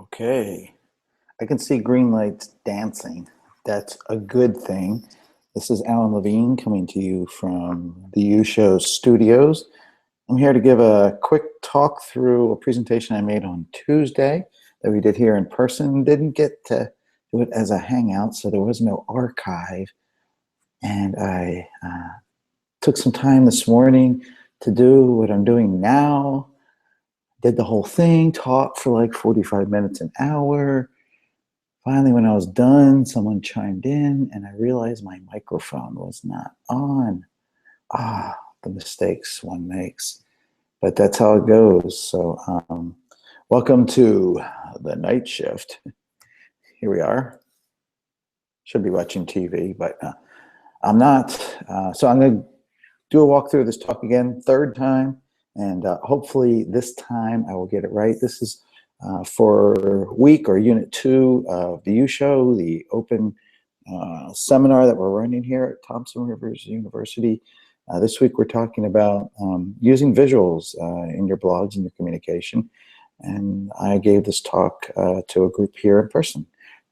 Okay, I can see green lights dancing. That's a good thing. This is Alan Levine coming to you from the U Show studios. I'm here to give a quick talk through a presentation I made on Tuesday that we did here in person. Didn't get to do it as a hangout, so there was no archive. And I took some time this morning to do what I'm doing now. Did the whole thing, taught for like 45 minutes, an hour. Finally, when I was done, someone chimed in and I realized my microphone was not on. The mistakes one makes. But that's how it goes. So welcome to the night shift. Here we are. Should be watching TV, but I'm not. So I'm going to do a walkthrough of this talk again, third time. And hopefully this time I will get it right. This is for week or unit 2 of the U Show, the open seminar that we're running here at Thompson Rivers University. This week we're talking about using visuals in your blogs and your communication. And I gave this talk to a group here in person,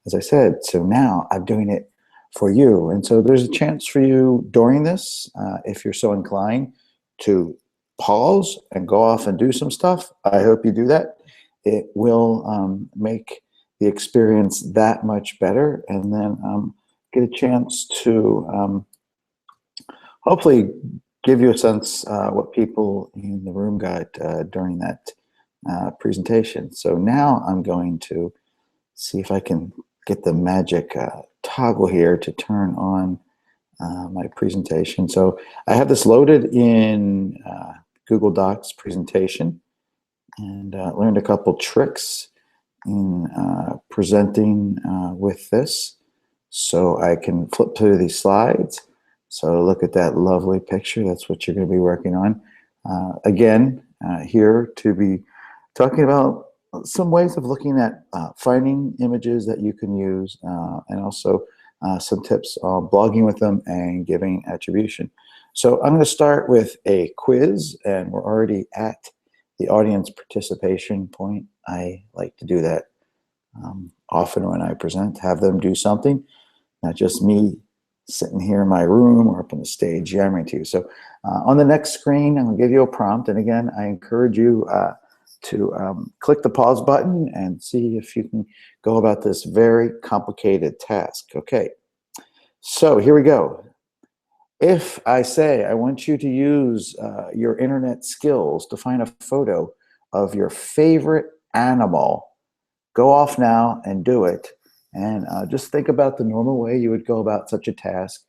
as I said. So now I'm doing it for you. And so there's a chance for you during this, if you're so inclined, to pause and go off and do some stuff. I hope you do that. It will make the experience that much better, and then get a chance to hopefully give you a sense what people in the room got during that presentation. So now I'm going to see if I can get the magic toggle here to turn on my presentation. So I have this loaded in Google Docs presentation, and learned a couple tricks in presenting with this. So I can flip through these slides. So look at that lovely picture. That's what you're going to be working on. Again, here to be talking about some ways of looking at finding images that you can use, and also some tips on blogging with them and giving attribution. So I'm going to start with a quiz, and we're already at the audience participation point. I like to do that often when I present, have them do something, not just me sitting here in my room or up on the stage yammering to you. So on the next screen, I'm going to give you a prompt. And again, I encourage you to click the pause button and see if you can go about this very complicated task. Okay, so here we go. If I say I want you to use your internet skills to find a photo of your favorite animal, go off now and do it. And just think about the normal way you would go about such a task,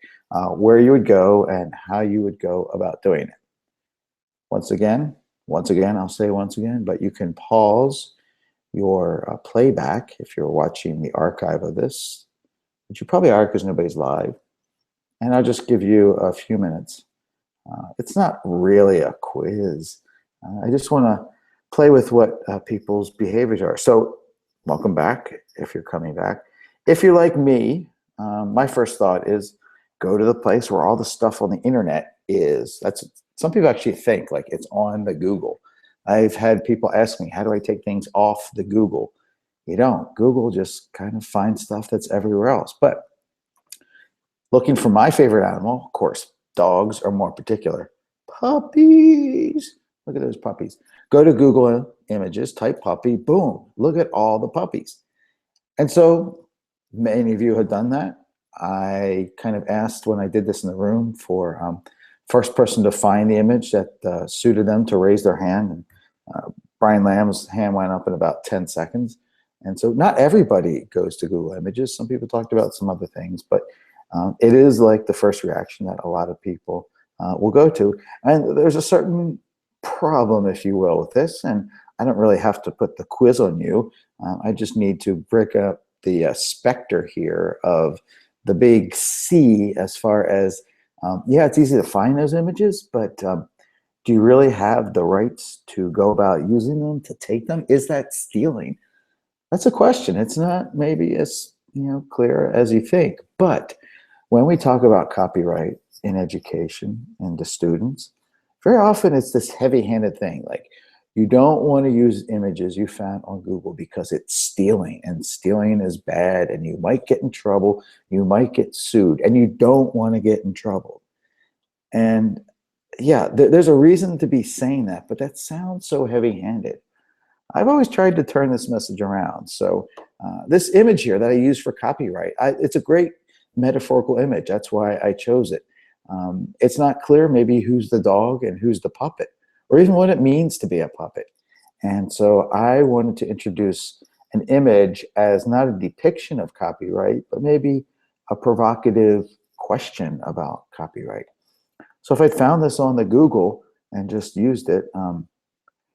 where you would go and how you would go about doing it. Once again, I'll say once again, but you can pause your playback if you're watching the archive of this, which you probably are because nobody's live. And I'll just give you a few minutes. It's not really a quiz. I just want to play with what people's behaviors are. So welcome back if you're coming back. If you're like me, my first thought is go to the place where all the stuff on the internet is. That's some people actually think like it's on the Google. I've had people ask me, how do I take things off the Google? You don't. Google just kind of finds stuff that's everywhere else. But looking for my favorite animal, of course, dogs are more particular. Puppies. Look at those puppies. Go to Google Images, type puppy, boom. Look at all the puppies. And so many of you have done that. I kind of asked when I did this in the room for first person to find the image that suited them to raise their hand. And Brian Lamb's hand went up in about 10 seconds. And so not everybody goes to Google Images. Some people talked about some other things, but it is like the first reaction that a lot of people will go to. And there's a certain problem, if you will, with this. And I don't really have to put the quiz on you. I just need to break up the specter here of the big C as far as, yeah, it's easy to find those images, but do you really have the rights to go about using them, to take them? Is that stealing? That's a question. It's not maybe as clear as you think. But when we talk about copyright in education and to students, very often it's this heavy-handed thing like, You don't want to use images you found on Google because it's stealing, and stealing is bad, and you might get in trouble. You might get sued, and you don't want to get in trouble. And yeah, there's a reason to be saying that, but that sounds so heavy-handed. I've always tried to turn this message around. So this image here that I use for copyright, it's a great metaphorical image. That's why I chose it. It's not clear maybe who's the dog and who's the puppet, or even what it means to be a puppet. And so I wanted to introduce an image as not a depiction of copyright, but maybe a provocative question about copyright. So if I found this on the Google and just used it,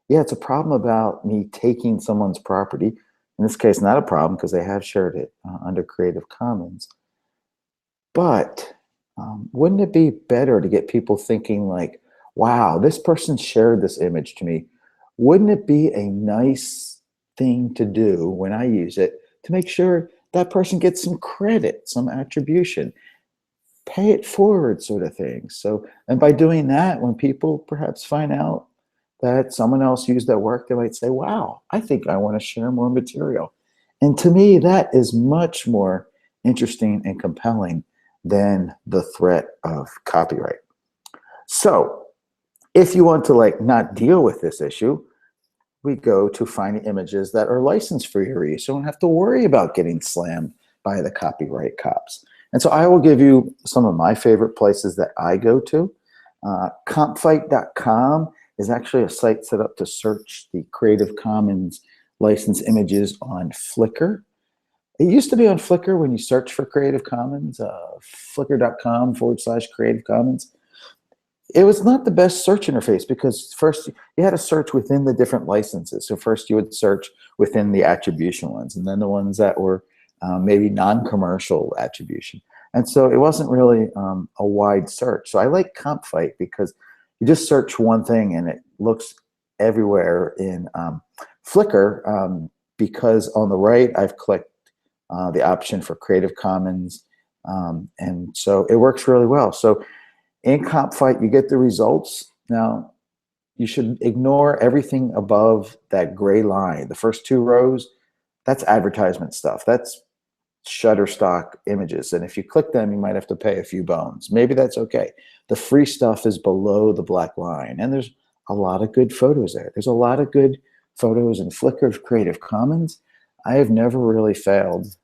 yeah, it's a problem about me taking someone's property. In this case, not a problem because they have shared it under Creative Commons. But wouldn't it be better to get people thinking like, wow, this person shared this image to me. Wouldn't it be a nice thing to do when I use it to make sure that person gets some credit, some attribution, pay it forward sort of thing. So, and by doing that, when people perhaps find out that someone else used that work, they might say, wow, I think I want to share more material. And to me, that is much more interesting and compelling than the threat of copyright. So if you want to like not deal with this issue, we go to finding images that are licensed for your use. So you don't have to worry about getting slammed by the copyright cops. And so I will give you some of my favorite places that I go to. Compfight.com is actually a site set up to search the Creative Commons licensed images on Flickr. It used to be on Flickr when you search for Creative Commons, flickr.com/Creative Commons. It was not the best search interface because first you had to search within the different licenses. So first you would search within the attribution ones, and then the ones that were maybe non-commercial attribution. And so it wasn't really a wide search. So I like Compfight because you just search one thing and it looks everywhere in Flickr because on the right I've clicked the option for Creative Commons, and so it works really well. So in Compfight, you get the results. Now, you should ignore everything above that gray line. The first two rows, that's advertisement stuff. That's Shutterstock images. And if you click them, you might have to pay a few bones. Maybe that's okay. The free stuff is below the black line. And there's a lot of good photos there. There's a lot of good photos in Flickr of Creative Commons. I have never really failed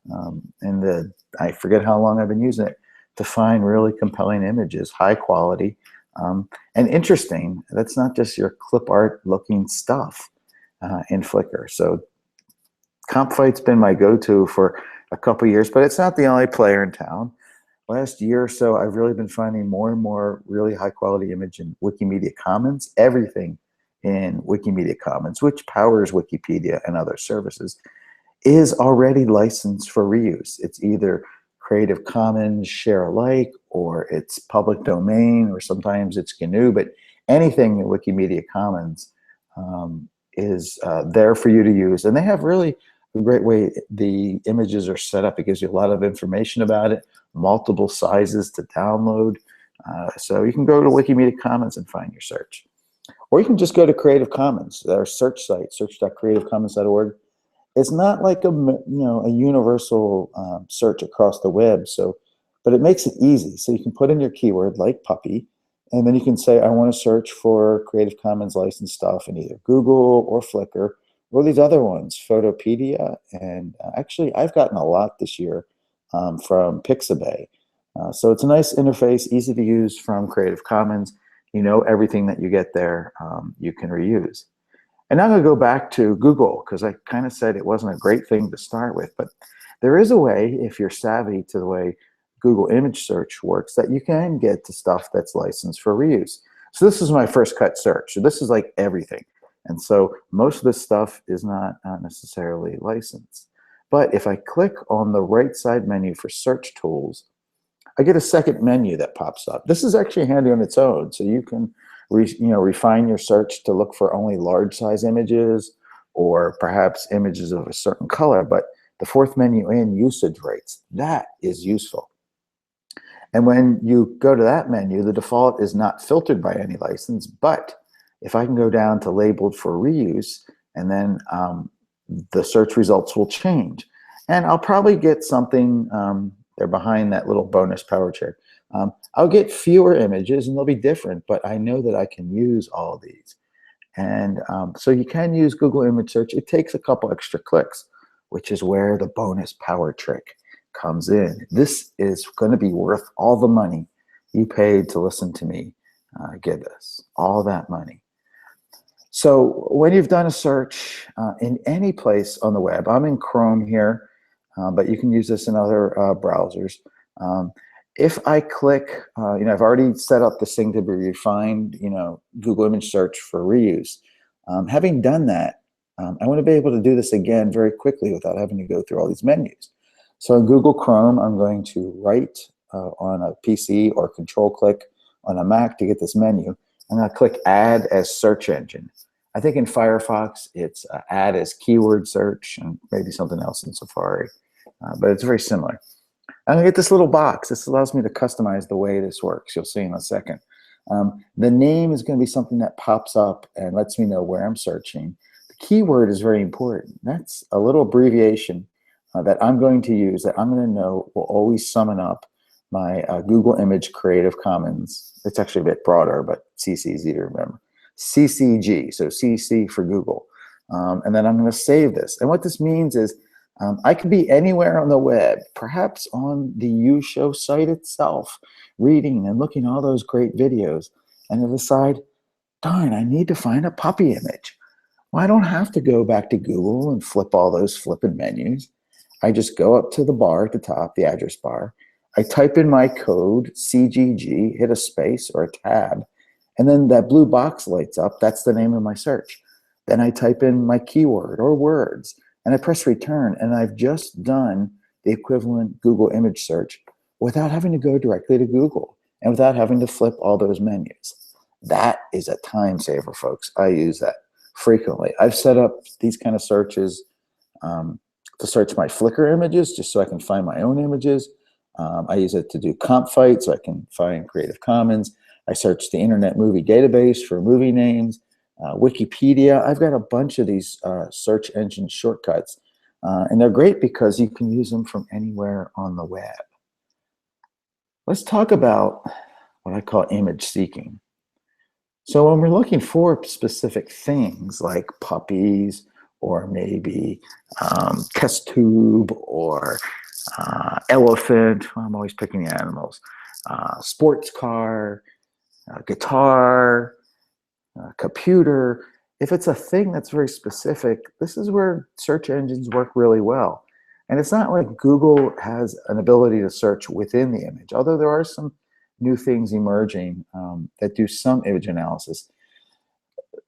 I forget how long I've been using it, to find really compelling images, high quality, and interesting. That's not just your clip art looking stuff in Flickr. So Compfight's been my go-to for a couple years, but it's not the only player in town. Last year or so, I've really been finding more and more really high quality image in Wikimedia Commons. Everything in Wikimedia Commons, which powers Wikipedia and other services, is already licensed for reuse. It's either Creative Commons share alike, or it's public domain, or sometimes it's GNU, but anything in Wikimedia Commons is there for you to use. And they have really a great way the images are set up. It gives you a lot of information about it, multiple sizes to download. So you can go to Wikimedia Commons and find your search. Or you can just go to Creative Commons, our search site, search.creativecommons.org. It's not like a universal search across the web, but it makes it easy. So you can put in your keyword like puppy, and then you can say, I want to search for Creative Commons licensed stuff in either Google or Flickr or these other ones, Photopedia. And actually, I've gotten a lot this year from Pixabay. So it's a nice interface, easy to use from Creative Commons. You know everything that you get there, you can reuse. And now I'm going to go back to Google because I kind of said it wasn't a great thing to start with, but there is a way, if you're savvy to the way Google image search works, that you can get to stuff that's licensed for reuse. So this is my first cut search. So this is like everything. And so most of this stuff is not necessarily licensed. But if I click on the right side menu for search tools, I get a second menu that pops up. This is actually handy on its own. So you can refine your search to look for only large size images or perhaps images of a certain color. But the fourth menu in, usage rates, that is useful. And when you go to that menu, the default is not filtered by any license, but if I can go down to labeled for reuse, and then the search results will change. And I'll probably get something, they're behind that little bonus power trick. I'll get fewer images and they'll be different, but I know that I can use all of these. And so you can use Google image search. It takes a couple extra clicks, which is where the bonus power trick comes in. This is going to be worth all the money you paid to listen to me give this, all that money. So when you've done a search in any place on the web, I'm in Chrome here, but you can use this in other browsers. If I click, I've already set up this thing to be refined, Google image search for reuse. Having done that, I want to be able to do this again very quickly without having to go through all these menus. So in Google Chrome, I'm going to write on a PC or control click on a Mac to get this menu. I'm going to click Add as Search Engine. I think in Firefox, it's Add as Keyword Search, and maybe something else in Safari, but it's very similar. I'm going to get this little box. This allows me to customize the way this works. You'll see in a second. The name is going to be something that pops up and lets me know where I'm searching. The keyword is very important. That's a little abbreviation that I'm going to use that I'm going to know will always summon up my Google Image Creative Commons. It's actually a bit broader, but CC is easy to remember. CCG, so CC for Google. And then I'm going to save this. And what this means is I could be anywhere on the web, perhaps on the YouShow site itself, reading and looking at all those great videos, and then decide, darn, I need to find a puppy image. Well, I don't have to go back to Google and flip all those flipping menus. I just go up to the bar at the top, the address bar. I type in my code, CGG, hit a space or a tab, and then that blue box lights up. That's the name of my search. Then I type in my keyword or words, and I press return, and I've just done the equivalent Google image search without having to go directly to Google and without having to flip all those menus. That is a time saver, folks. I use that frequently. I've set up these kind of searches to search my Flickr images just so I can find my own images. I use it to do comp fight so I can find Creative Commons. I search the Internet Movie Database for movie names. Wikipedia. I've got a bunch of these search engine shortcuts, and they're great because you can use them from anywhere on the web. Let's talk about what I call image seeking. So when we're looking for specific things like puppies or maybe test tube or elephant, well, I'm always picking the animals, sports car, guitar, computer, if it's a thing that's very specific, this is where search engines work really well. And it's not like Google has an ability to search within the image, although there are some new things emerging that do some image analysis.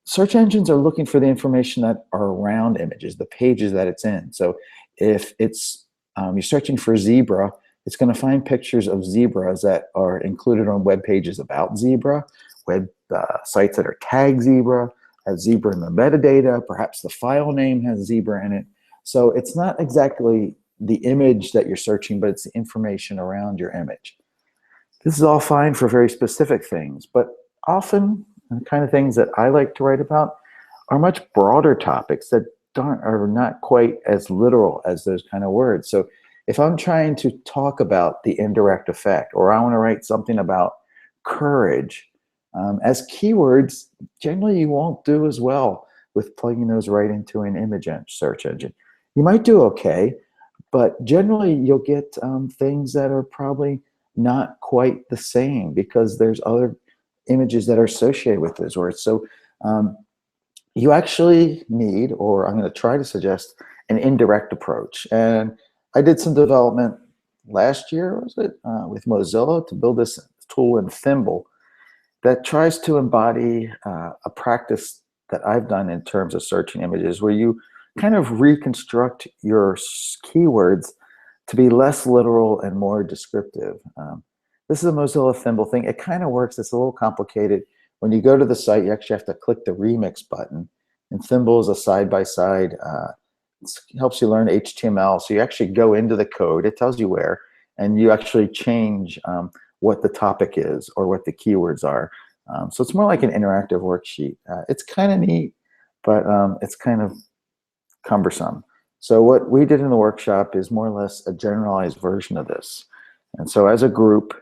Search engines are looking for the information that are around images, the pages that it's in. So if it's you're searching for zebra, it's going to find pictures of zebras that are included on web pages about zebra, web sites that are tagged zebra, have zebra in the metadata, perhaps the file name has zebra in it. So it's not exactly the image that you're searching, but it's the information around your image. This is all fine for very specific things, but often the kind of things that I like to write about are much broader topics that are not quite as literal as those kind of words. So if I'm trying to talk about the indirect effect, or I want to write something about courage, as keywords, generally you won't do as well with plugging those right into an image search engine. You might do okay, but generally you'll get things that are probably not quite the same because there's other images that are associated with those words. So you actually need, or I'm going to try to suggest, an indirect approach. And I did some development last year, was it, with Mozilla to build this tool in Thimble that tries to embody a practice that I've done in terms of searching images, where you kind of reconstruct your keywords to be less literal and more descriptive. This is a Mozilla Thimble thing. It kind of works. It's a little complicated. When you go to the site, you actually have to click the remix button. And Thimble is a side-by-side. It helps you learn HTML. So you actually go into the code. It tells you where. And you actually change what the topic is or what the keywords are. So it's more like an interactive worksheet. It's kind of neat, but it's kind of cumbersome. So what we did in the workshop is more or less a generalized version of this. And so as a group,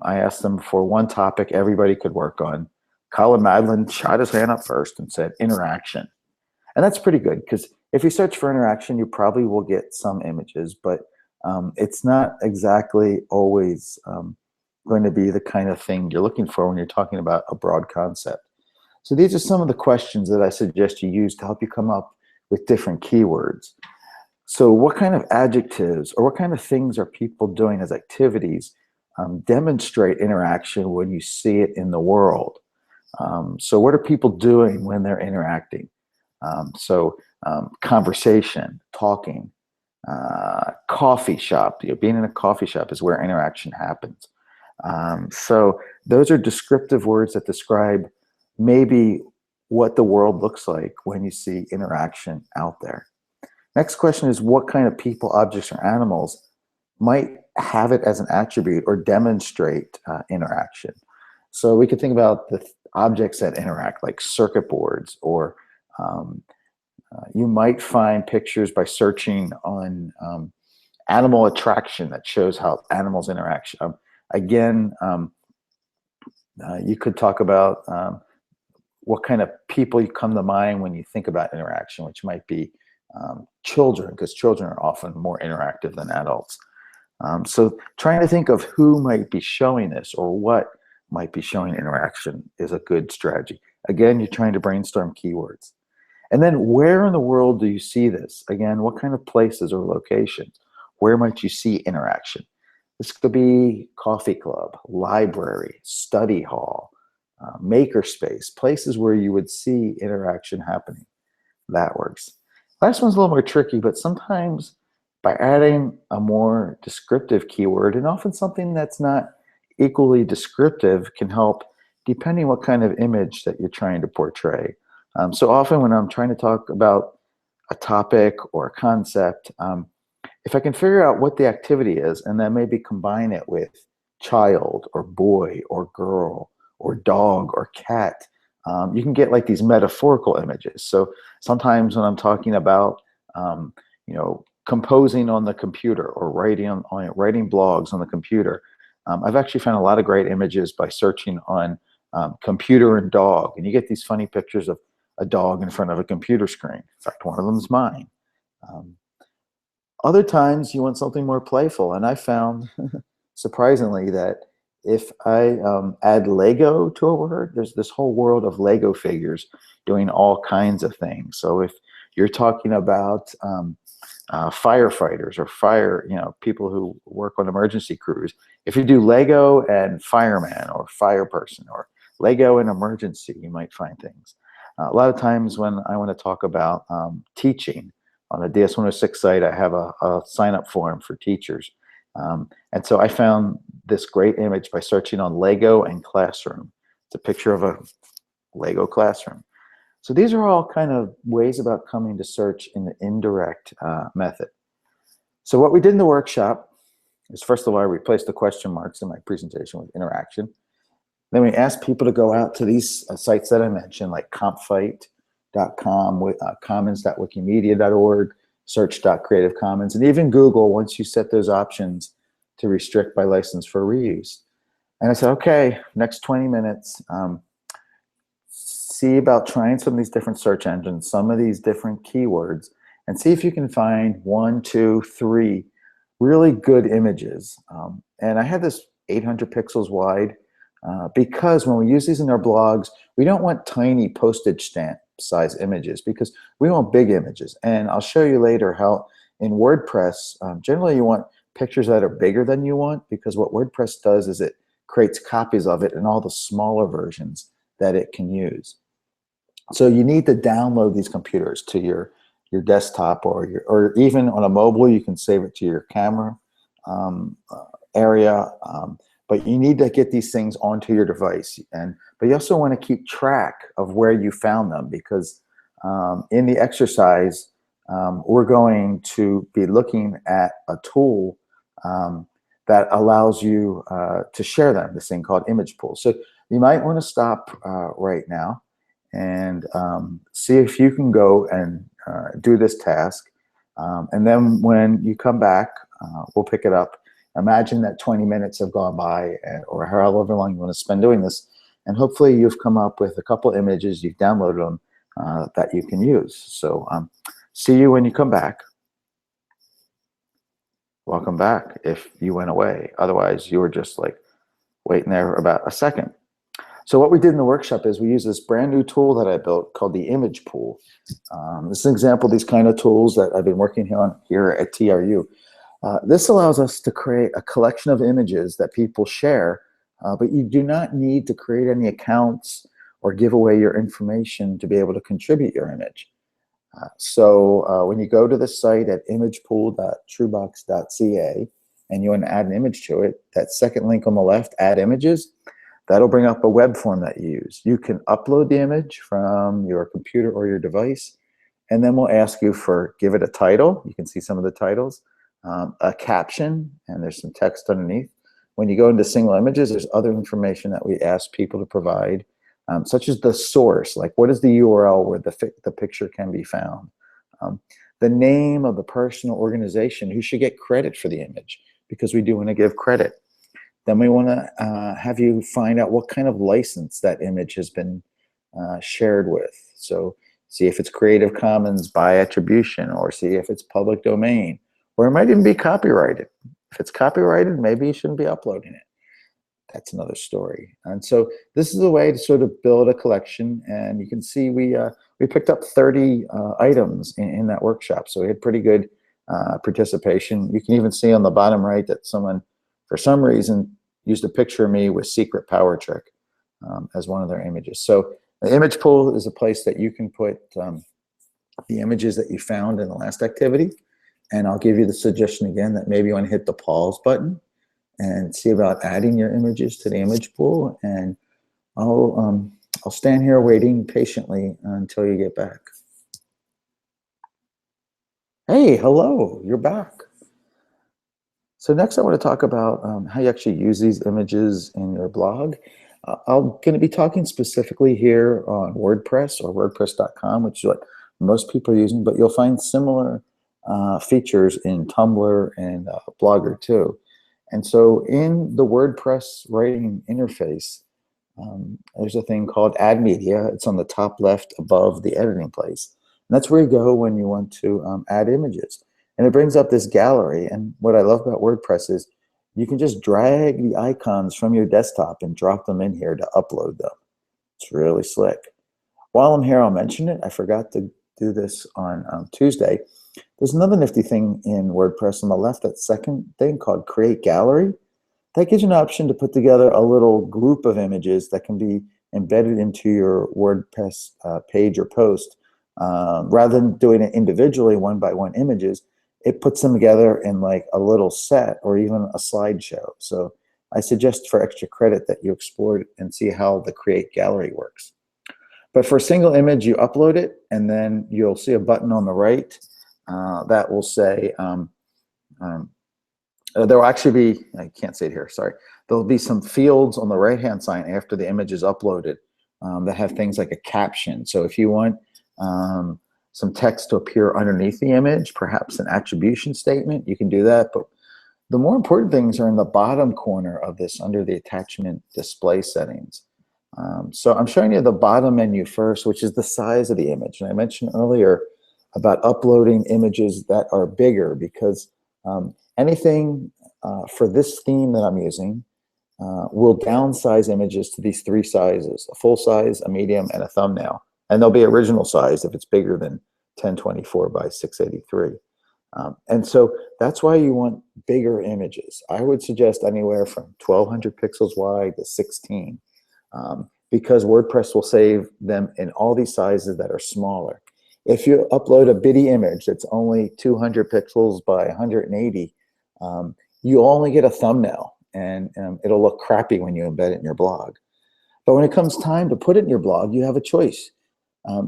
I asked them for one topic everybody could work on. Colin Madlin shot his hand up first and said interaction. And that's pretty good because if you search for interaction, you probably will get some images, but it's not exactly always going to be the kind of thing you're looking for when you're talking about a broad concept. So these are some of the questions that I suggest you use to help you come up with different keywords. So what kind of adjectives or what kind of things are people doing as activities demonstrate interaction when you see it in the world? So what are people doing when they're interacting? Conversation, talking, coffee shop. Being in a coffee shop is where interaction happens. So those are descriptive words that describe maybe what the world looks like when you see interaction out there. Next question is what kind of people, objects, or animals might have it as an attribute or demonstrate interaction. So we could think about the objects that interact, like circuit boards, or you might find pictures by searching on animal attraction that shows how animals interact. You could talk about what kind of people you come to mind when you think about interaction, which might be children, because children are often more interactive than adults. So trying to think of who might be showing this or what might be showing interaction is a good strategy. Again, you're trying to brainstorm keywords. And then where in the world do you see this? Again, what kind of places or locations? Where might you see interaction? This could be coffee club, library, study hall, makerspace, places where you would see interaction happening. That works. Last one's a little more tricky, but sometimes by adding a more descriptive keyword, and often something that's not equally descriptive can help depending what kind of image that you're trying to portray. So often when I'm trying to talk about a topic or a concept, if I can figure out what the activity is and then maybe combine it with child or boy or girl or dog or cat, you can get like these metaphorical images. So sometimes when I'm talking about, composing on the computer or writing blogs on the computer, I've actually found a lot of great images by searching on computer and dog, and you get these funny pictures of a dog in front of a computer screen. In fact, one of them is mine. Other times you want something more playful, and I found surprisingly that if I add Lego to a word, there's this whole world of Lego figures doing all kinds of things. So if you're talking about firefighters or people who work on emergency crews, if you do Lego and fireman or fire person or Lego and emergency, you might find things. A lot of times when I want to talk about teaching, on the DS106 site, I have a sign-up form for teachers. And so I found this great image by searching on Lego and classroom. It's a picture of a Lego classroom. So these are all kind of ways about coming to search in the indirect method. So what we did in the workshop is, first of all, I replaced the question marks in my presentation with interaction. Then we asked people to go out to these sites that I mentioned, like compfight.com, commons.wikimedia.org, search.creativecommons, and even Google once you set those options to restrict by license for reuse. And I said, okay, next 20 minutes, see about trying some of these different search engines, some of these different keywords, and see if you can find 1, 2, 3 really good images. And I had this 800 pixels wide because when we use these in our blogs, we don't want tiny postage stamp size images because we want big images. And I'll show you later how in WordPress, generally you want pictures that are bigger than you want, because what WordPress does is it creates copies of it in all the smaller versions that it can use. So you need to download these computers to your desktop or even on a mobile, you can save it to your camera area. But you need to get these things onto your device. But you also want to keep track of where you found them, because in the exercise, we're going to be looking at a tool that allows you to share them, this thing called image pool. So You might want to stop right now and see if you can go and do this task. And then when you come back, we'll pick it up. Imagine that 20 minutes have gone by, or however long you want to spend doing this. And hopefully you've come up with a couple images, you've downloaded them that you can use. So see you when you come back. Welcome back if you went away. Otherwise, you were just like waiting there about a second. So what we did in the workshop is we used this brand new tool that I built called the image pool. This is an example of these kind of tools that I've been working on here at TRU. This allows us to create a collection of images that people share, but you do not need to create any accounts or give away your information to be able to contribute your image. So when you go to the site at imagepool.truebox.ca and you want to add an image to it, that second link on the left, add images, that'll bring up a web form that you use. You can upload the image from your computer or your device, and then we'll ask you for, give it a title. You can see some of the titles, a caption, and there's some text underneath. When you go into single images, there's other information that we ask people to provide, such as the source, like what is the URL where the picture can be found, the name of the person or organization who should get credit for the image, because we do want to give credit. Then we want to have you find out what kind of license that image has been shared with. So see if it's Creative Commons by attribution, or see if it's public domain, or it might even be copyrighted. If it's copyrighted, maybe you shouldn't be uploading it. That's another story. And so this is a way to sort of build a collection. And you can see we picked up 30 items in that workshop. So we had pretty good participation. You can even see on the bottom right that someone, for some reason, used a picture of me with Secret Power Trick as one of their images. So the image pool is a place that you can put the images that you found in the last activity. And I'll give you the suggestion again that maybe you want to hit the pause button and see about adding your images to the image pool. And I'll stand here waiting patiently until you get back. Hey, hello, you're back. So next I want to talk about how you actually use these images in your blog. I'm going to be talking specifically here on WordPress or WordPress.com, which is what most people are using, but you'll find similar features in Tumblr and Blogger too. And so in the WordPress writing interface, there's a thing called Add Media. It's on the top left above the editing place. And that's where you go when you want to add images. And it brings up this gallery. And what I love about WordPress is you can just drag the icons from your desktop and drop them in here to upload them. It's really slick. While I'm here, I'll mention it. I forgot to do this on Tuesday. There's another nifty thing in WordPress on the left, that second thing called Create Gallery. That gives you an option to put together a little group of images that can be embedded into your WordPress page or post. Rather than doing it individually, one by one images, it puts them together in like a little set or even a slideshow. So I suggest for extra credit that you explore it and see how the Create Gallery works. But for a single image, you upload it, and then you'll see a button on the right that will say, there will actually be, I can't say it here, sorry. There'll be some fields on the right-hand side after the image is uploaded that have things like a caption. So if you want some text to appear underneath the image, perhaps an attribution statement, you can do that. But the more important things are in the bottom corner of this under the attachment display settings. So I'm showing you the bottom menu first, which is the size of the image. And I mentioned earlier about uploading images that are bigger, because anything for this theme that I'm using will downsize images to these three sizes: a full size, a medium, and a thumbnail. And they'll be original size if it's bigger than 1024 by 683. And so that's why you want bigger images. I would suggest anywhere from 1200 pixels wide to 16, because WordPress will save them in all these sizes that are smaller. If you upload a bitty image that's only 200 pixels by 180, you only get a thumbnail, and it'll look crappy when you embed it in your blog. But when it comes time to put it in your blog, you have a choice.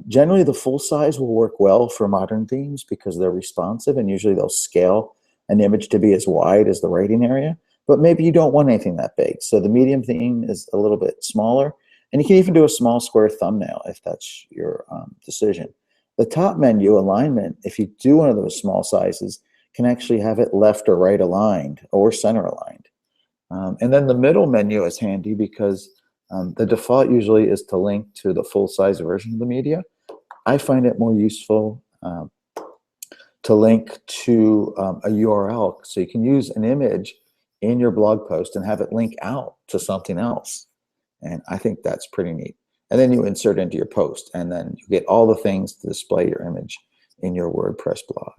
Generally, the full size will work well for modern themes because they're responsive, and usually they'll scale an image to be as wide as the writing area. but maybe you don't want anything that big. So the medium theme is a little bit smaller, and you can even do a small square thumbnail if that's your decision. The top menu alignment, if you do one of those small sizes, can actually have it left or right aligned or center aligned. And then the middle menu is handy because the default usually is to link to the full size version of the media. I find it more useful to link to a URL. So you can use an image in your blog post and have it link out to something else. And I think that's pretty neat. And then you insert into your post, and then you get all the things to display your image in your WordPress blog.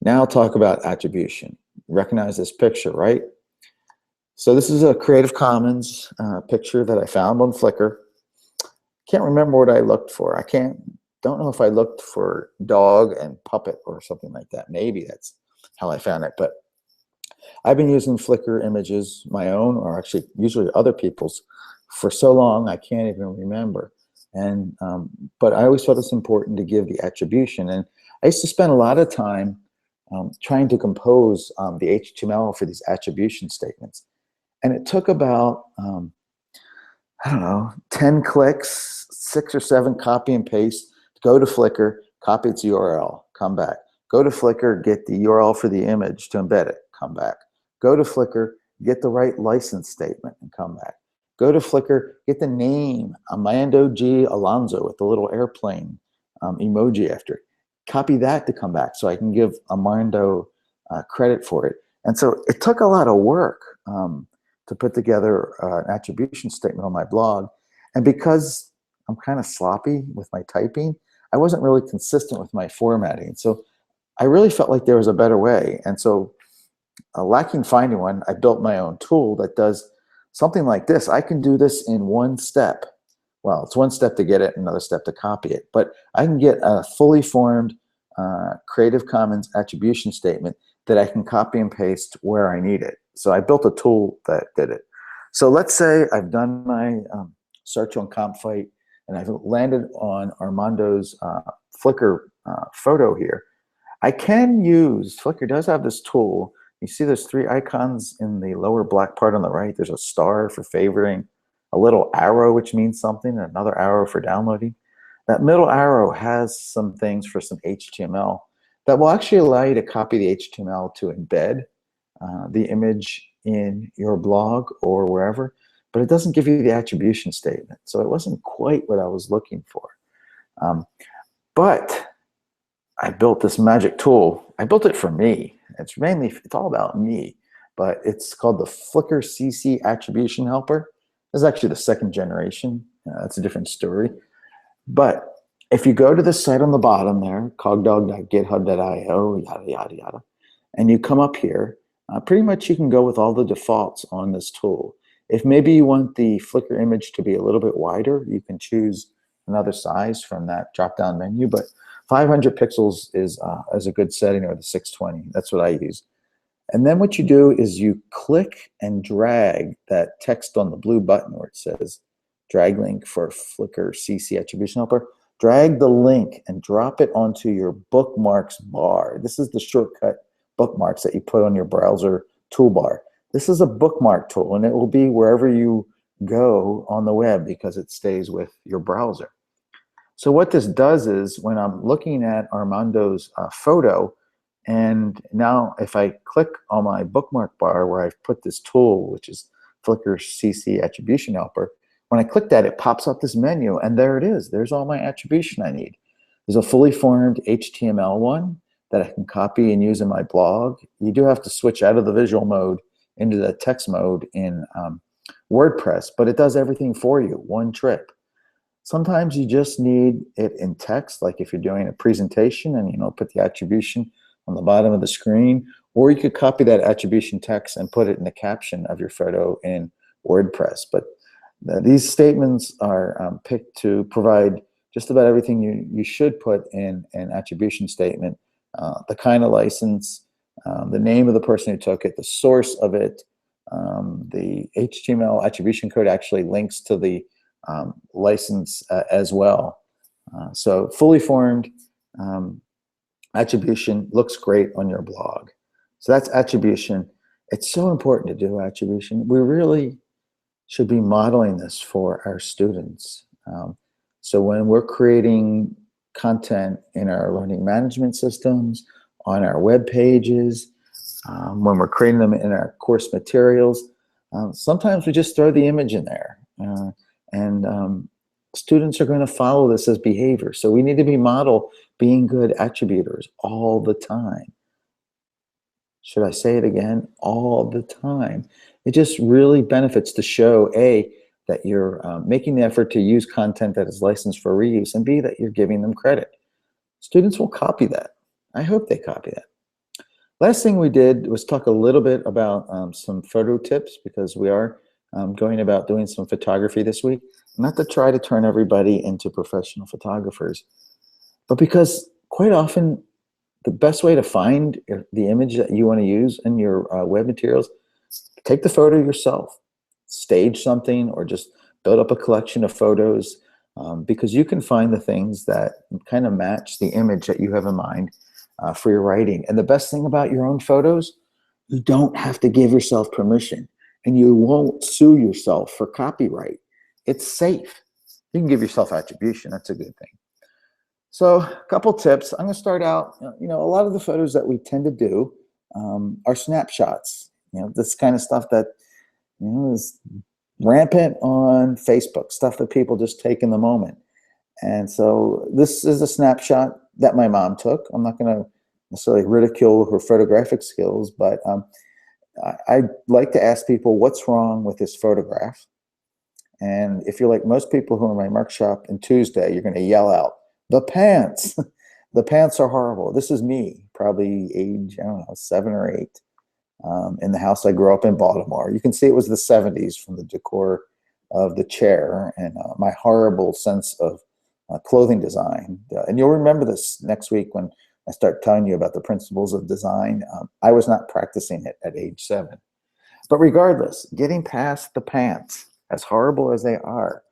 Now I'll talk about attribution. Recognize this picture, right? So this is a Creative Commons picture that I found on Flickr. Can't remember what I looked for. Don't know if I looked for dog and puppet or something like that. Maybe that's how I found it. But I've been using Flickr images, my own, or actually usually other people's, for so long I can't even remember. And but I always thought it's important to give the attribution. And I used to spend a lot of time trying to compose the HTML for these attribution statements. And it took about, I don't know, 10 clicks, 6 or 7 copy and paste, go to Flickr, copy its URL, come back. Go to Flickr, get the URL for the image to embed it, come back. Go to Flickr, get the right license statement and come back. Go to Flickr, get the name, Amando G. Alonso with the little airplane emoji after it. Copy that to come back so I can give Armando credit for it. And so it took a lot of work to put together an attribution statement on my blog. And because I'm kind of sloppy with my typing, I wasn't really consistent with my formatting. So I really felt like there was a better way. And so lacking finding one, I built my own tool that does something like this. I can do this in one step. Well, it's one step to get it, another step to copy it. But I can get a fully formed Creative Commons attribution statement that I can copy and paste where I need it. So I built a tool that did it. So let's say I've done my search on CompFight and I've landed on Armando's Flickr photo here. I can use, Flickr does have this tool. You see there's 3 icons in the lower black part on the right. There's a star for favoriting, a little arrow which means something, and another arrow for downloading. That middle arrow has some things for some HTML that will actually allow you to copy the HTML to embed the image in your blog or wherever, but it doesn't give you the attribution statement. So it wasn't quite what I was looking for. But I built this magic tool. I built it for me. It's all about me, but it's called the Flickr CC Attribution Helper. This is actually the 2nd generation. That's a different story. But if you go to the site on the bottom there, cogdog.github.io, yada, yada, yada, and you come up here, pretty much you can go with all the defaults on this tool. If maybe you want the Flickr image to be a little bit wider, you can choose another size from that drop-down menu, but 500 pixels is a good setting, or the 620. That's what I use. And then what you do is you click and drag that text on the blue button where it says drag link for Flickr CC Attribution Helper. Drag the link and drop it onto your bookmarks bar. This is the shortcut bookmarks that you put on your browser toolbar. This is a bookmark tool, and it will be wherever you go on the web because it stays with your browser. So what this does is when I'm looking at Armando's photo, and now if I click on my bookmark bar where I've put this tool, which is Flickr CC Attribution Helper, when I click that, it pops up this menu, and there it is. There's all my attribution I need. There's a fully formed HTML one that I can copy and use in my blog. You do have to switch out of the visual mode into the text mode in WordPress, but it does everything for you, one trip. Sometimes you just need it in text, like if you're doing a presentation and put the attribution on the bottom of the screen, or you could copy that attribution text and put it in the caption of your photo in WordPress. But these statements are picked to provide just about everything you should put in an attribution statement. The kind of license, the name of the person who took it, the source of it, the HTML attribution code actually links to the license as well. So fully formed attribution looks great on your blog. So that's attribution. It's so important to do attribution. We really should be modeling this for our students. So when we're creating content in our learning management systems, on our web pages, when we're creating them in our course materials, sometimes we just throw the image in there. And students are going to follow this as behavior. So we need to be model being good attributors all the time. Should I say it again? All the time. It just really benefits to show, A, that you're making the effort to use content that is licensed for reuse, and B, that you're giving them credit. Students will copy that. I hope they copy that. Last thing we did was talk a little bit about some photo tips, because we are going about doing some photography this week. Not to try to turn everybody into professional photographers, but because quite often the best way to find the image that you want to use in your web materials, take the photo yourself, stage something, or just build up a collection of photos, because you can find the things that kind of match the image that you have in mind for your writing. And the best thing about your own photos, you don't have to give yourself permission, and you won't sue yourself for copyright. It's safe. You can give yourself attribution. That's a good thing. So a couple tips. I'm going to start out, a lot of the photos that we tend to do are snapshots. This kind of stuff that, is rampant on Facebook, stuff that people just take in the moment. And so this is a snapshot that my mom took. I'm not going to necessarily ridicule her photographic skills, but I like to ask people, what's wrong with this photograph? And if you're like most people who are in my mark shop on Tuesday, you're going to yell out, the pants. The pants are horrible. This is me, probably age, 7 or 8, in the house I grew up in Baltimore. You can see it was the 70s from the decor of the chair and my horrible sense of clothing design. And you'll remember this next week when I start telling you about the principles of design. I was not practicing it at age 7. But regardless, getting past the pants, as horrible as they are,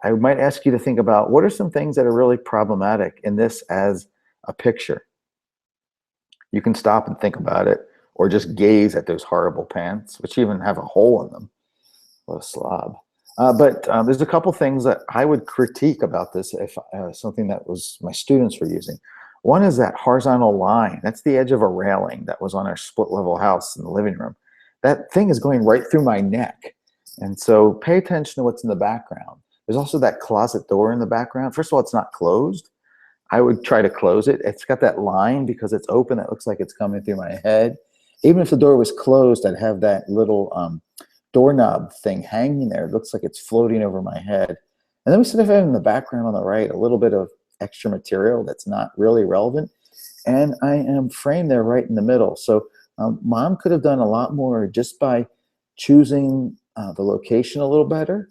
I might ask you to think about, what are some things that are really problematic in this as a picture? You can stop and think about it, or just gaze at those horrible pants, which even have a hole in them. What a slob. But there's a couple things that I would critique about this, if something that was my students were using. One is that horizontal line. That's the edge of a railing that was on our split level house in the living room. That thing is going right through my neck. And so pay attention to what's in the background. There's also that closet door in the background. First of all, it's not closed. I would try to close it. It's got that line because it's open. It looks like it's coming through my head. Even if the door was closed, I'd have that little doorknob thing hanging there. It looks like it's floating over my head. And then we sort of have in the background on the right a little bit of extra material that's not really relevant. And I am framed there right in the middle. So mom could have done a lot more just by choosing the location a little better.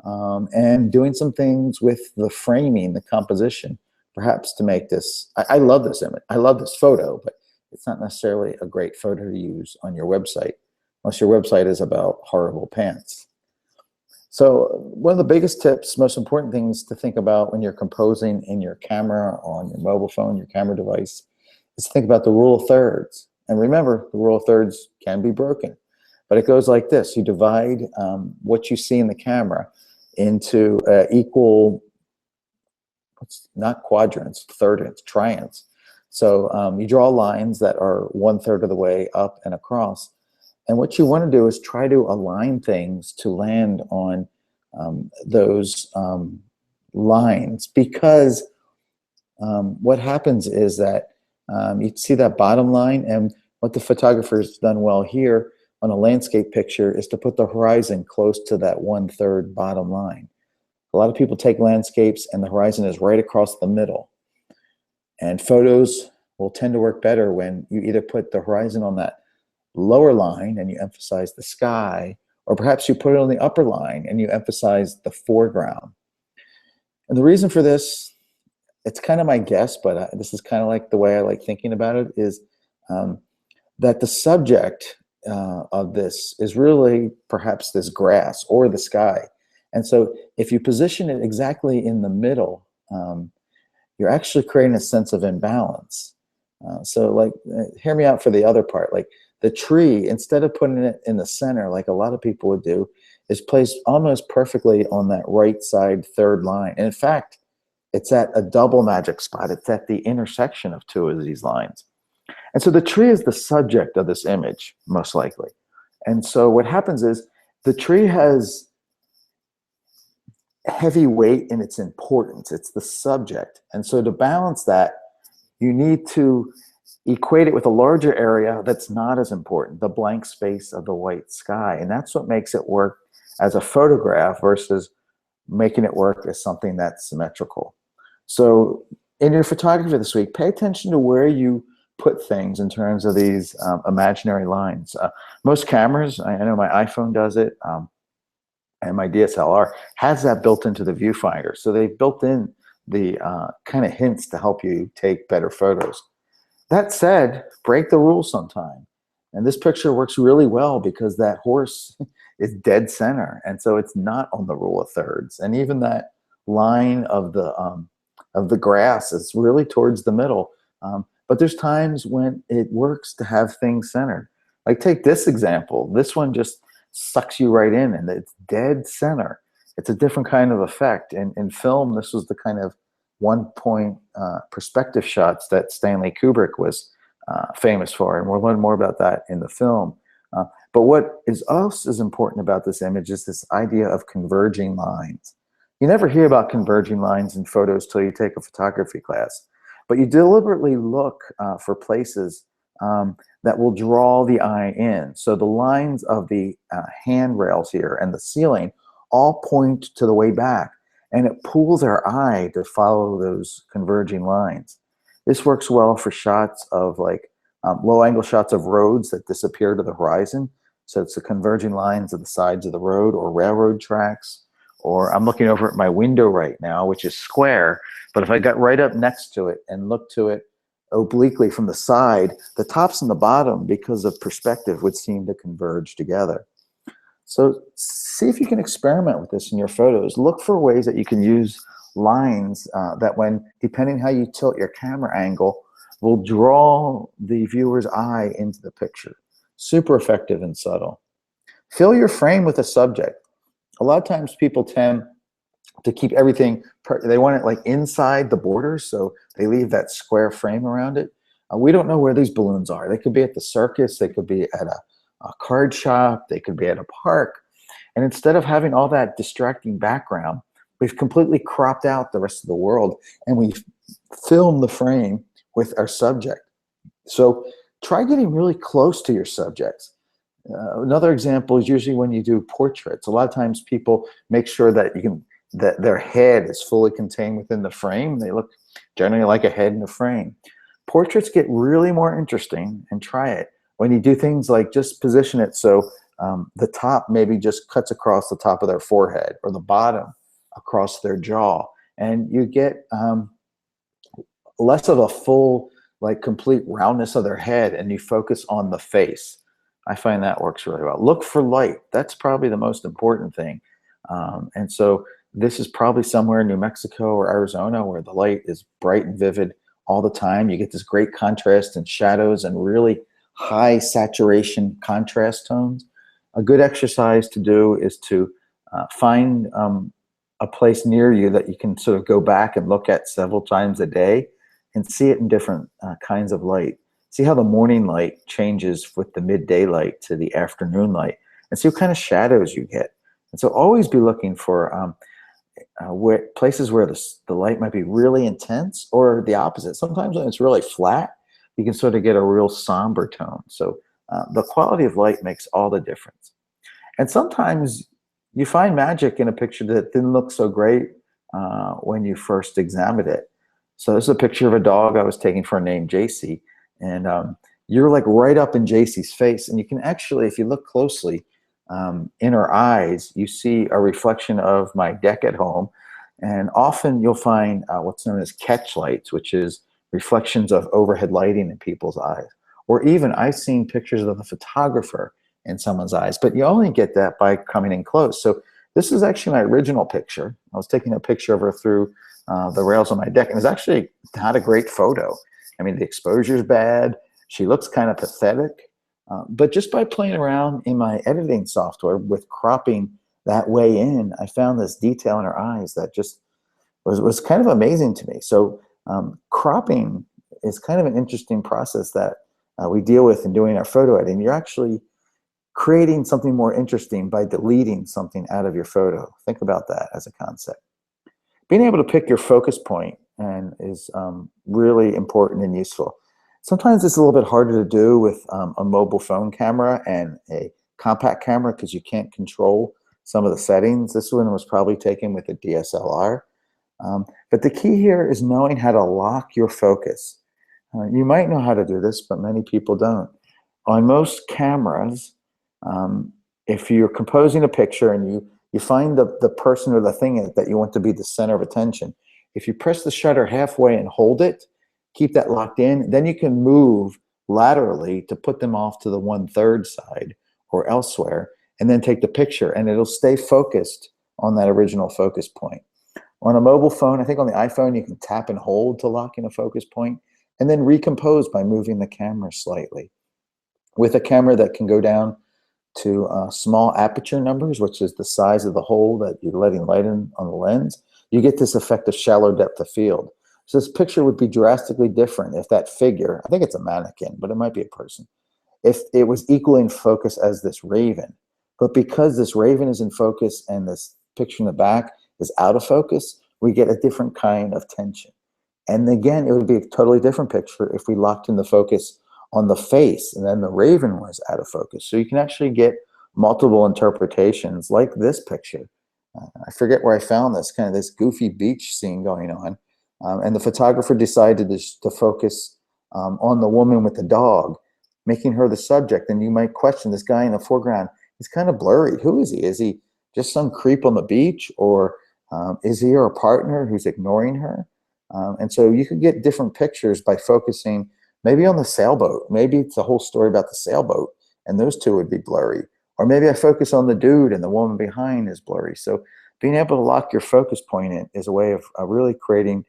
And doing some things with the framing, the composition, perhaps to make this, I love this image, I love this photo, but it's not necessarily a great photo to use on your website, unless your website is about horrible pants. So one of the biggest tips, most important things to think about when you're composing in your camera, on your mobile phone, your camera device, is to think about the rule of thirds. And remember, the rule of thirds can be broken, but it goes like this. You divide what you see in the camera into equal, not quadrants, thirds, triads. So you draw lines that are 1/3 of the way up and across. And what you want to do is try to align things to land on those lines, because what happens is that you see that bottom line, and what the photographer's done well here on a landscape picture is to put the horizon close to that 1/3 bottom line. A lot of people take landscapes and the horizon is right across the middle. And photos will tend to work better when you either put the horizon on that lower line and you emphasize the sky, or perhaps you put it on the upper line and you emphasize the foreground. And the reason for this, it's kind of my guess, but this is kind of like the way I like thinking about it, is that the subject of this is really perhaps this grass or the sky. And so if you position it exactly in the middle, you're actually creating a sense of imbalance. So like, hear me out for the other part. Like The tree, instead of putting it in the center like a lot of people would do, is placed almost perfectly on that right side third line. And in fact, it's at a double magic spot. It's at the intersection of two of these lines. And so the tree is the subject of this image, most likely. And so what happens is the tree has heavy weight in its importance. It's the subject. And so to balance that, you need to equate it with a larger area that's not as important, the blank space of the white sky. And that's what makes it work as a photograph versus making it work as something that's symmetrical. So in your photography this week, pay attention to where you put things in terms of these imaginary lines. Most cameras, I know my iPhone does it, and my DSLR has that built into the viewfinder. So they've built in the kind of hints to help you take better photos. That said, break the rules sometime. And this picture works really well because that horse is dead center. And so it's not on the rule of thirds. And even that line of the grass is really towards the middle. But there's times when it works to have things centered. Like take this example. This one just sucks you right in and it's dead center. It's a different kind of effect. In film, this was the kind of one-point perspective shots that Stanley Kubrick was famous for, and we'll learn more about that in the film. But what is else is important about this image is this idea of converging lines. You never hear about converging lines in photos till you take a photography class, but you deliberately look for places that will draw the eye in. So the lines of the handrails here and the ceiling all point to the way back, and it pulls our eye to follow those converging lines. This works well for shots of like low angle shots of roads that disappear to the horizon. So it's the converging lines of the sides of the road or railroad tracks. Or I'm looking over at my window right now, which is square, but if I got right up next to it and looked to it obliquely from the side, the tops and the bottom, because of perspective, would seem to converge together. So see if you can experiment with this in your photos. Look for ways that you can use lines that when, depending how you tilt your camera angle, will draw the viewer's eye into the picture. Super effective and subtle. Fill your frame with a subject. A lot of times people tend to keep everything, they want it like inside the borders, so they leave that square frame around it. We don't know where these balloons are. They could be at the circus, they could be at a card shop, they could be at a park. And instead of having all that distracting background, we've completely cropped out the rest of the world and we've filmed the frame with our subject. So try getting really close to your subjects. Another example is usually when you do portraits. A lot of times people make sure that that their head is fully contained within the frame. They look generally like a head in a frame. Portraits get really more interesting, and try it when you do things like just position it so the top maybe just cuts across the top of their forehead or the bottom across their jaw, and you get less of a full, like complete roundness of their head, and you focus on the face. I find that works really well. Look for light. That's probably the most important thing. And so this is probably somewhere in New Mexico or Arizona where the light is bright and vivid all the time. You get this great contrast and shadows and really high saturation contrast tones. A good exercise to do is to find a place near you that you can sort of go back and look at several times a day and see it in different kinds of light. See how the morning light changes with the midday light to the afternoon light, and see what kind of shadows you get. And so always be looking for places where the light might be really intense, or the opposite. Sometimes when it's really flat, you can sort of get a real somber tone. So the quality of light makes all the difference. And sometimes you find magic in a picture that didn't look so great when you first examined it. So this is a picture of a dog I was taking for a name, JC. And you're like right up in JC's face. And you can actually, if you look closely, in her eyes, you see a reflection of my deck at home. And often you'll find what's known as catch lights, which is reflections of overhead lighting in people's eyes. Or even I've seen pictures of the photographer in someone's eyes, but you only get that by coming in close. So this is actually my original picture. I was taking a picture of her through the rails on my deck, and it's actually not a great photo. I mean, the exposure's bad. She looks kind of pathetic. But just by playing around in my editing software with cropping that way in, I found this detail in her eyes that just was kind of amazing to me. So cropping is kind of an interesting process that we deal with in doing our photo editing. You're actually creating something more interesting by deleting something out of your photo. Think about that as a concept. Being able to pick your focus point and is really important and useful. Sometimes it's a little bit harder to do with a mobile phone camera and a compact camera because you can't control some of the settings. This one was probably taken with a DSLR. But the key here is knowing how to lock your focus. You might know how to do this, but many people don't. On most cameras, if you're composing a picture and you find the person or the thing that you want to be the center of attention, if you press the shutter halfway and hold it, keep that locked in, then you can move laterally to put them off to the 1/3 side or elsewhere, and then take the picture, and it'll stay focused on that original focus point. On a mobile phone, I think on the iPhone, you can tap and hold to lock in a focus point, and then recompose by moving the camera slightly. With a camera that can go down to small aperture numbers, which is the size of the hole that you're letting light in on the lens, you get this effect of shallow depth of field. So this picture would be drastically different if that figure, I think it's a mannequin, but it might be a person, if it was equally in focus as this raven. But because this raven is in focus and this picture in the back is out of focus, we get a different kind of tension. And again, it would be a totally different picture if we locked in the focus on the face and then the raven was out of focus. So you can actually get multiple interpretations like this picture. I forget where I found this, kind of this goofy beach scene going on. And the photographer decided to focus on the woman with the dog, making her the subject. And you might question this guy in the foreground. He's kind of blurry. Who is he? Is he just some creep on the beach, or is he her partner who's ignoring her? And so you could get different pictures by focusing maybe on the sailboat. Maybe it's a whole story about the sailboat, and those two would be blurry. Or maybe I focus on the dude and the woman behind is blurry. So being able to lock your focus point in is a way of really creating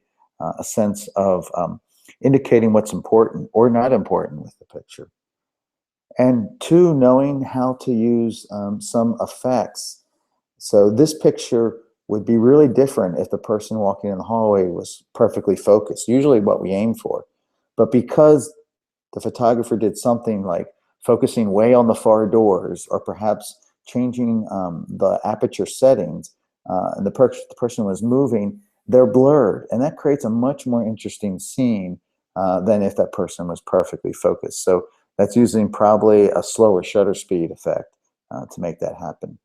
a sense of indicating what's important or not important with the picture. And two, knowing how to use some effects. So this picture would be really different if the person walking in the hallway was perfectly focused, usually what we aim for. But because the photographer did something like focusing way on the far doors, or perhaps changing the aperture settings, and the person was moving, they're blurred. And that creates a much more interesting scene than if that person was perfectly focused. So that's using probably a slower shutter speed effect to make that happen.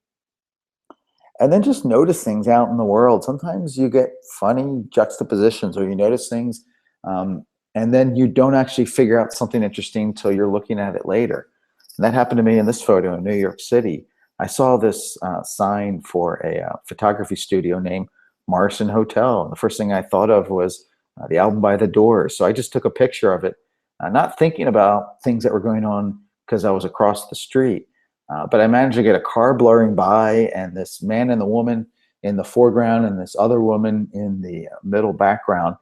And then just notice things out in the world. Sometimes you get funny juxtapositions, or you notice things and then you don't actually figure out something interesting until you're looking at it later. And that happened to me in this photo in New York City. I saw this sign for a photography studio named Morrison Hotel. And the first thing I thought of was the album by The Doors. So I just took a picture of it, not thinking about things that were going on because I was across the street. But I managed to get a car blurring by, and this man and the woman in the foreground and this other woman in the middle background.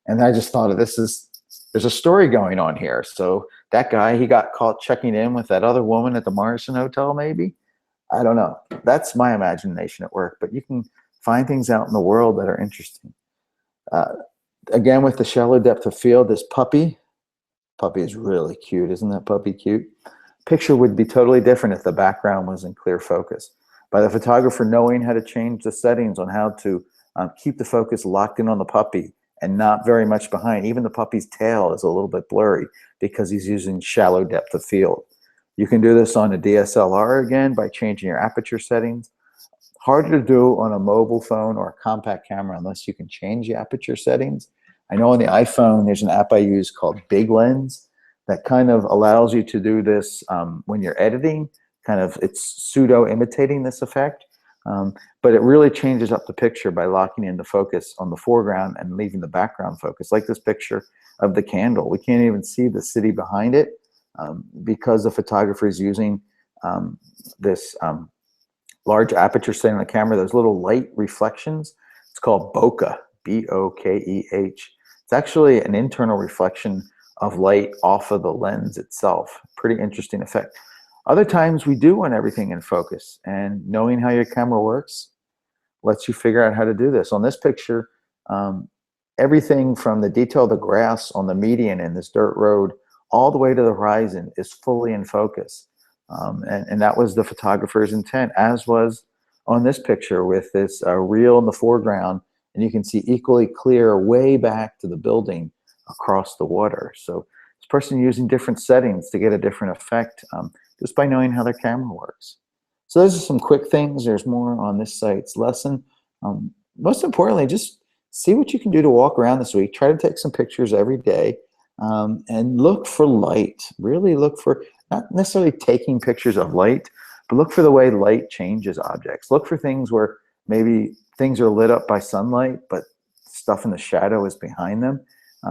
And I just thought, there's a story going on here. So that guy, he got caught checking in with that other woman at the Morrison Hotel, maybe? I don't know. That's my imagination at work. But you can find things out in the world that are interesting. Again, with the shallow depth of field, this puppy is really cute. Isn't that puppy cute? Picture would be totally different if the background was in clear focus. By the photographer knowing how to change the settings on how to keep the focus locked in on the puppy and not very much behind. Even the puppy's tail is a little bit blurry because he's using shallow depth of field. You can do this on a DSLR again by changing your aperture settings. Harder to do on a mobile phone or a compact camera unless you can change the aperture settings. I know on the iPhone, there's an app I use called Big Lens that kind of allows you to do this when you're editing. Kind of, it's pseudo imitating this effect, but it really changes up the picture by locking in the focus on the foreground and leaving the background focus. Like this picture of the candle, we can't even see the city behind it because the photographer is using this large aperture setting on the camera. Those little light reflections, it's called bokeh, B-O-K-E-H. It's actually an internal reflection of light off of the lens itself. Pretty interesting effect. Other times we do want everything in focus, and knowing how your camera works lets you figure out how to do this. On this picture, um, everything from the detail of the grass on the median in this dirt road all the way to the horizon is fully in focus. And that was the photographer's intent, as was on this picture with this reel in the foreground, and you can see equally clear way back to the building across the water. So this person using different settings to get a different effect just by knowing how their camera works. So those are some quick things. There's more on this site's lesson. Most importantly, just see what you can do to walk around this week. Try to take some pictures every day and look for light. Really look for, not necessarily taking pictures of light, but look for the way light changes objects. Look for things where maybe things are lit up by sunlight, but stuff in the shadow is behind them.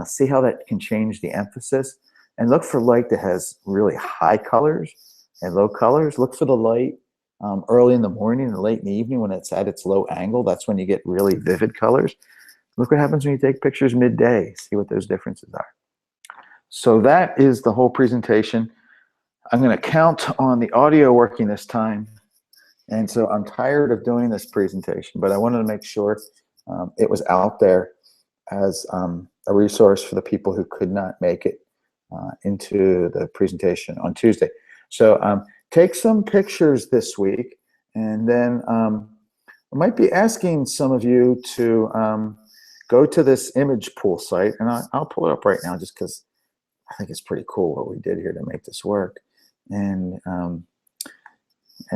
See how that can change the emphasis. And look for light that has really high colors and low colors. Look for the light early in the morning and late in the evening when it's at its low angle. That's when you get really vivid colors. Look what happens when you take pictures midday. See what those differences are. So that is the whole presentation. I'm going to count on the audio working this time. And so I'm tired of doing this presentation, but I wanted to make sure it was out there as a resource for the people who could not make it into the presentation on Tuesday. So take some pictures this week, and then I might be asking some of you to go to this image pool site, and I'll pull it up right now just because I think it's pretty cool what we did here to make this work, and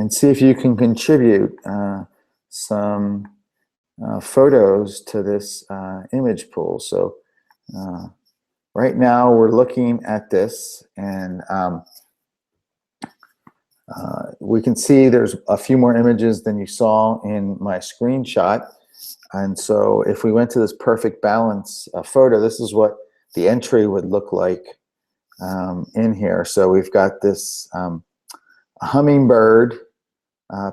see if you can contribute some photos to this image pool. So right now we're looking at this, and we can see there's a few more images than you saw in my screenshot. And so if we went to this perfect balance photo, this is what the entry would look like in here. So we've got this hummingbird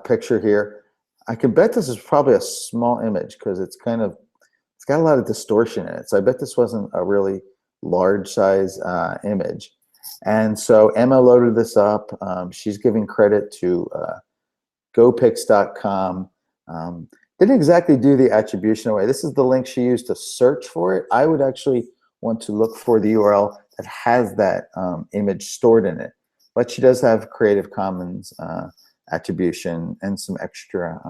picture here. I can bet this is probably a small image because it's got a lot of distortion in it. So I bet this wasn't a really large size image. And so Emma loaded this up. She's giving credit to GoPix.com. Didn't exactly do the attribution away. This is the link she used to search for it. I would actually want to look for the URL that has that image stored in it. But she does have Creative Commons attribution and some extra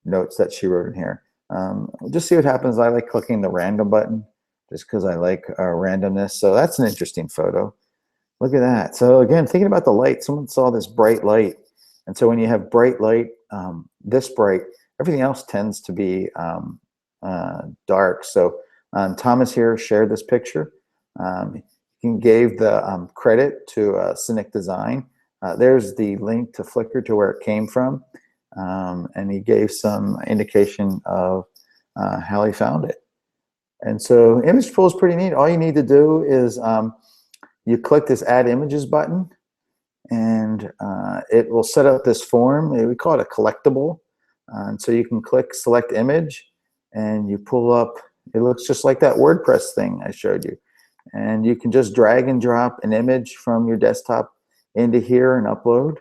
notes that she wrote in here. We'll just see what happens. I like clicking the random button just because I like randomness. So that's an interesting photo. Look at that. So again, thinking about the light, someone saw this bright light. And so when you have bright light, this bright, everything else tends to be dark. So Thomas here shared this picture. He gave the credit to Cynic Design. There's the link to Flickr to where it came from. And he gave some indication of how he found it. And so image pool is pretty neat. All you need to do is you click this Add Images button, and it will set up this form. We call it a collectible. And so you can click Select Image, and you pull up, it looks just like that WordPress thing I showed you. And you can just drag and drop an image from your desktop into here and upload,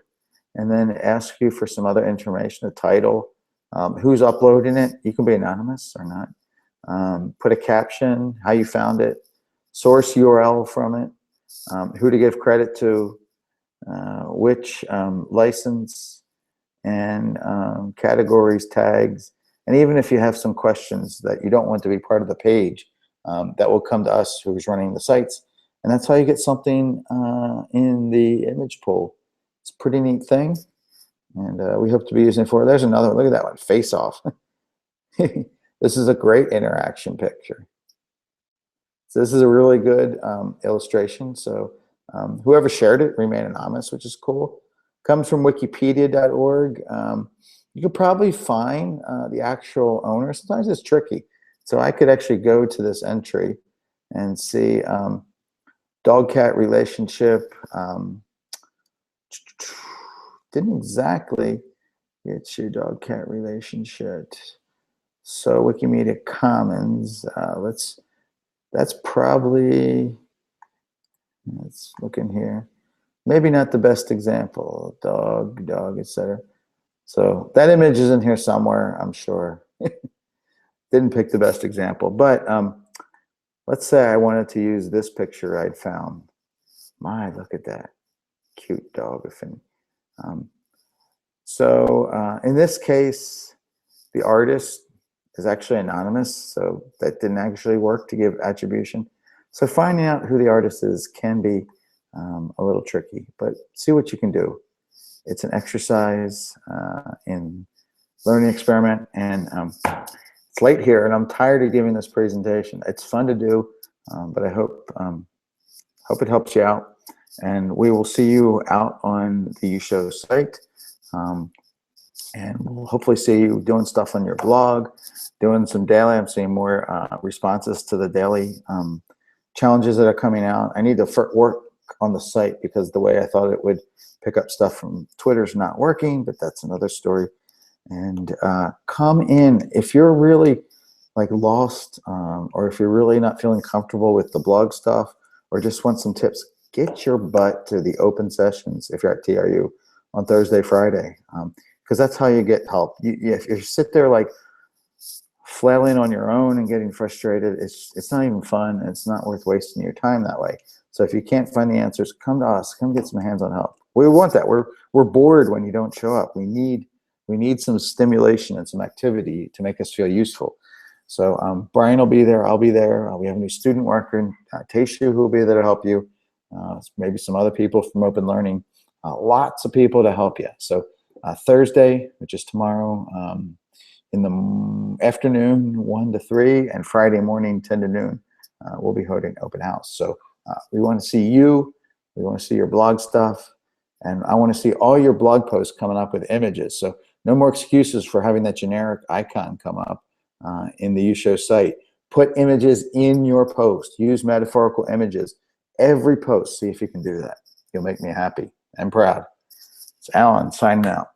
and then ask you for some other information, a title, who's uploading it. You can be anonymous or not. Put a caption, how you found it, source URL from it, who to give credit to, which license, and categories, tags, and even if you have some questions that you don't want to be part of the page, that will come to us who's running the sites, and that's how you get something in the image pool. It's a pretty neat thing, and we hope to be using it for. There's another one. Look at that one, face off. This is a great interaction picture. So this is a really good illustration. So whoever shared it, remain anonymous, which is cool. Comes from wikipedia.org. You could probably find the actual owner. Sometimes it's tricky. So I could actually go to this entry and see dog-cat relationship. Didn't exactly get your dog-cat relationship. So Wikimedia Commons, that's probably Let's look in here. Maybe not the best example. Dog, etc. So that image is in here somewhere, I'm sure. Didn't pick the best example, but let's say I wanted to use this picture I'd found. My, look at that cute dog. So in this case, the artist is actually anonymous, so that didn't actually work to give attribution. So finding out who the artist is can be a little tricky, but see what you can do. It's an exercise in learning experiment, and it's late here, and I'm tired of giving this presentation. It's fun to do, but I hope it helps you out. And we will see you out on the UShow site. And we'll hopefully see you doing stuff on your blog, doing some daily. I'm seeing more responses to the daily challenges that are coming out. I need to work on the site because the way I thought it would pick up stuff from Twitter's not working, but that's another story. And come in if you're really like lost, or if you're really not feeling comfortable with the blog stuff, or just want some tips. Get your butt to the open sessions if you're at TRU on Thursday, Friday, because that's how you get help. If you sit there like flailing on your own and getting frustrated, it's not even fun. And it's not worth wasting your time that way. So if you can't find the answers, come to us. Come get some hands-on help. We want that. We're bored when you don't show up. We need some stimulation and some activity to make us feel useful. So Brian will be there. I'll be there. We have a new student worker, Taishu, who will be there to help you. Maybe some other people from Open Learning. Lots of people to help you. So Thursday, which is tomorrow, in the afternoon, 1 to 3, and Friday morning, 10 to noon, we'll be holding open house. So we want to see you. We want to see your blog stuff. And I want to see all your blog posts coming up with images. So no more excuses for having that generic icon come up in the UShow site. Put images in your post. Use metaphorical images. Every post, see if you can do that. You'll make me happy and proud. It's Alan signing out.